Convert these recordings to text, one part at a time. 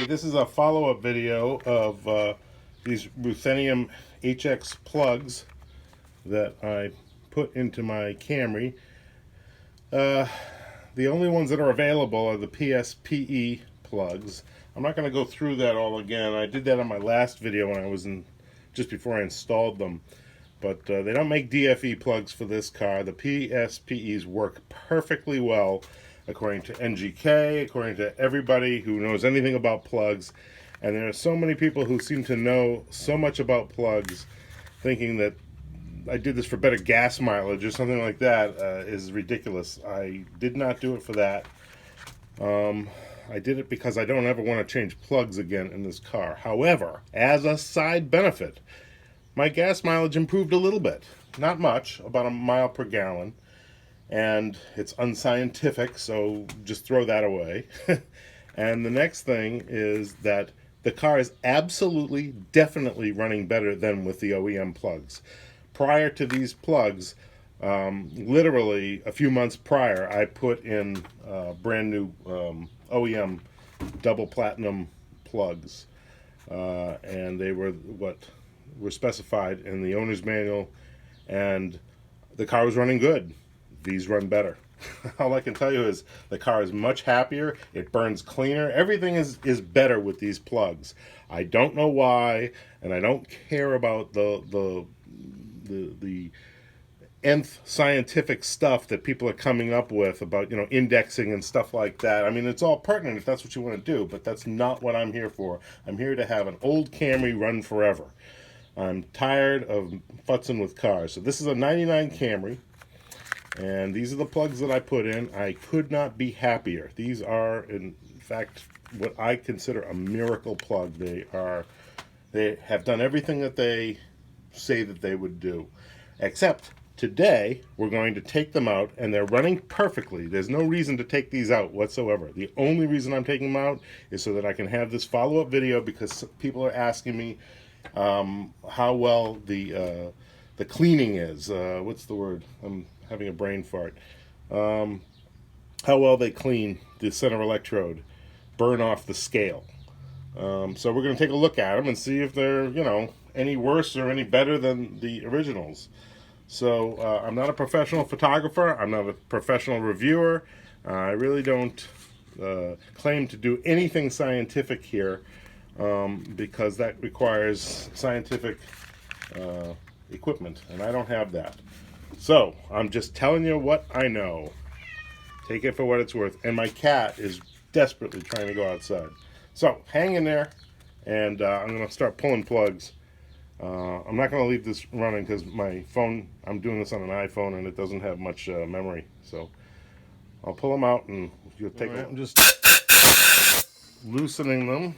This is a follow-up video of these Ruthenium HX plugs that I put into my Camry. The only ones that are available are the PSPE plugs. I'm not going to go through that all again. I did that on my last video when I was just before I installed them. But they don't make DFE plugs for this car. The PSPEs work perfectly well, according to NGK, according to everybody who knows anything about plugs. And there are so many people who seem to know so much about plugs, thinking that I did this for better gas mileage or something like that is ridiculous. I did not do it for that. I did it because I don't ever want to change plugs again in this car. However, as a side benefit, my gas mileage improved a little bit. Not much, about a mile per gallon. And it's unscientific, so just throw that away. And the next thing is that the car is absolutely, definitely running better than with the OEM plugs. Prior to these plugs, literally a few months prior, I put in brand new OEM double platinum plugs. And they were what were specified in the owner's manual, and the car was running good. These run better. All I can tell you is the car is much happier. It burns cleaner. Everything is better with these plugs. I don't know why, and I don't care about the nth scientific stuff that people are coming up with about, you know, indexing and stuff like that. I mean, it's all pertinent if that's what you want to do, but that's not what I'm here for. I'm here to have an old Camry run forever. I'm tired of futzing with cars. So this is a 99 Camry. And these are the plugs that I put in. I could not be happier. These are, in fact, what I consider a miracle plug. They have done everything that they say that they would do. Except today, we're going to take them out, and they're running perfectly. There's no reason to take these out whatsoever. The only reason I'm taking them out is so that I can have this follow-up video, because people are asking me how well the cleaning is. What's the word? I'm having a brain fart. How well they clean the center electrode, burn off the scale. So we're going to take a look at them and see if they're, you know, any worse or any better than the originals. So I'm not a professional photographer. I'm not a professional reviewer. I really don't claim to do anything scientific here, because that requires scientific equipment, and I don't have that. So I'm just telling you what I know. Take it for what it's worth. And my cat is desperately trying to go outside. So hang in there, and I'm going to start pulling plugs. I'm not going to leave this running because my phone, I'm doing this on an iPhone, and it doesn't have much memory. So I'll pull them out, and you'll take them. I'm just loosening them.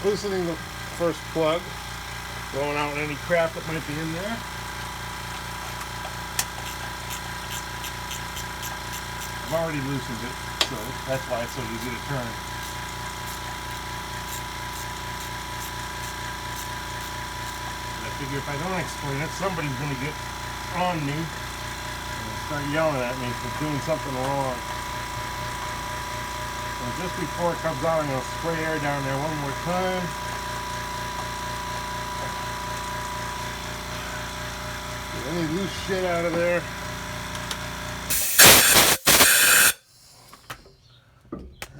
Loosening the first plug. Blowing out any crap that might be in there. I've already loosened it, so that's why it's so easy to turn. I figure if I don't explain it, somebody's going to get on me and start yelling at me for doing something wrong. And just before it comes out, I'm going to spray air down there one more time. Get any loose shit out of there.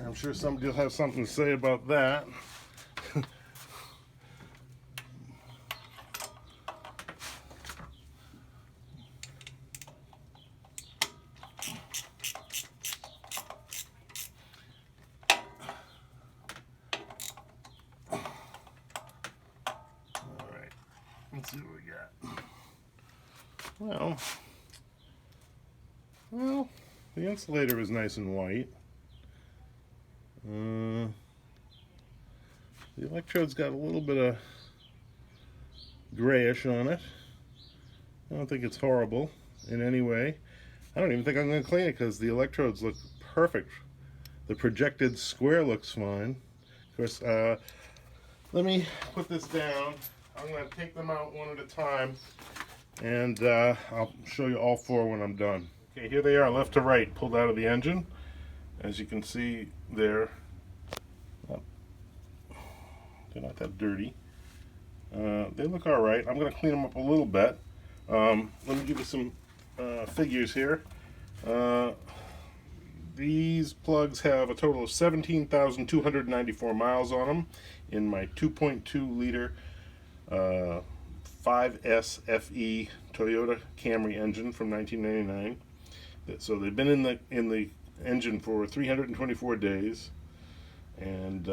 I'm sure somebody will have something to say about that. Let's see what we got. Well, Well, the insulator is nice and white. The electrode's got a little bit of grayish on it. I don't think it's horrible in any way. I don't even think I'm going to clean it because the electrodes look perfect. The projected square looks fine. Of course, let me put this down. I'm going to take them out one at a time, and I'll show you all four when I'm done. Okay, here they are, left to right, pulled out of the engine. As you can see, they're not that dirty. They look all right. I'm going to clean them up a little bit. Let me give you some figures here. These plugs have a total of 17,294 miles on them in my 2.2 liter 5S FE Toyota Camry engine from 1999. So they've been in the engine for 324 days, and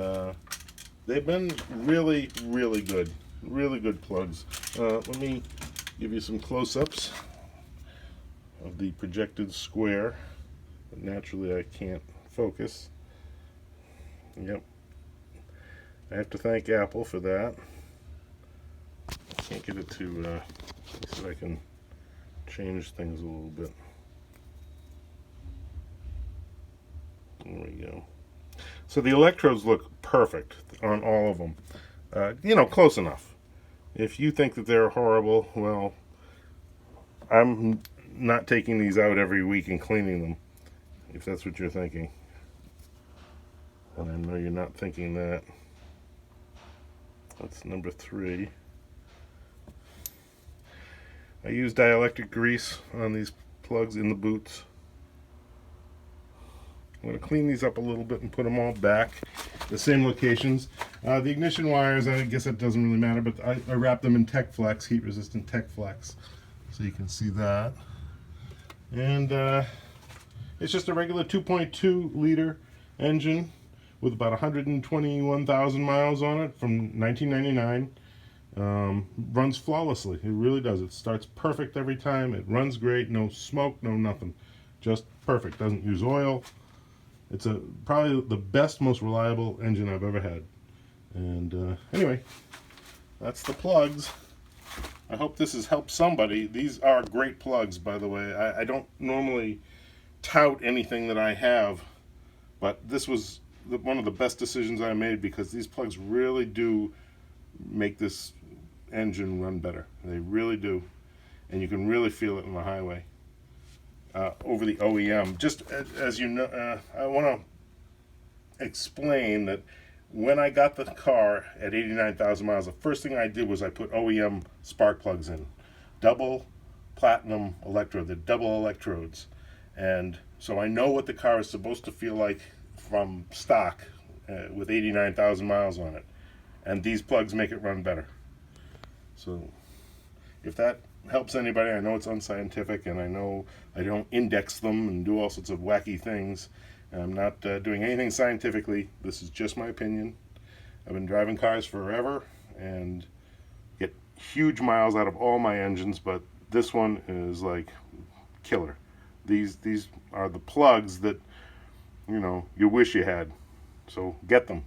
they've been really, really good. Really good plugs. Let me give you some close-ups of the projected square. But naturally, I can't focus. Yep. I have to thank Apple for that. I can't get it to, let me see if I can change things a little bit. There we go. So the electrodes look perfect on all of them. You know, close enough. If you think that they're horrible, well, I'm not taking these out every week and cleaning them, if that's what you're thinking. And I know you're not thinking that. That's number 3. I use dielectric grease on these plugs in the boots. I'm going to clean these up a little bit and put them all back the same locations. The ignition wires, I guess that doesn't really matter, but I wrap them in Tech Flex, heat resistant Tech Flex, so you can see that. And it's just a regular 2.2 liter engine with about 121,000 miles on it from 1999. Runs flawlessly. It really does. It starts perfect every time. It runs great. No smoke, no nothing. Just perfect. Doesn't use oil. It's probably the best, most reliable engine I've ever had. And anyway, that's the plugs. I hope this has helped somebody. These are great plugs, by the way. I don't normally tout anything that I have, but this was one of the best decisions I made, because these plugs really do make this engine run better. They really do. And you can really feel it on the highway. Over the OEM. Just as you know, I want to explain that when I got the car at 89,000 miles, the first thing I did was I put OEM spark plugs in. Double platinum electrode, the double electrodes. And so I know what the car is supposed to feel like from stock with 89,000 miles on it. And these plugs make it run better. So if that helps anybody, I know it's unscientific, and I know I don't index them and do all sorts of wacky things. I'm not doing anything scientifically. This is just my opinion. I've been driving cars forever and get huge miles out of all my engines, but this one is like killer. These are the plugs that, you know, you wish you had. So get them.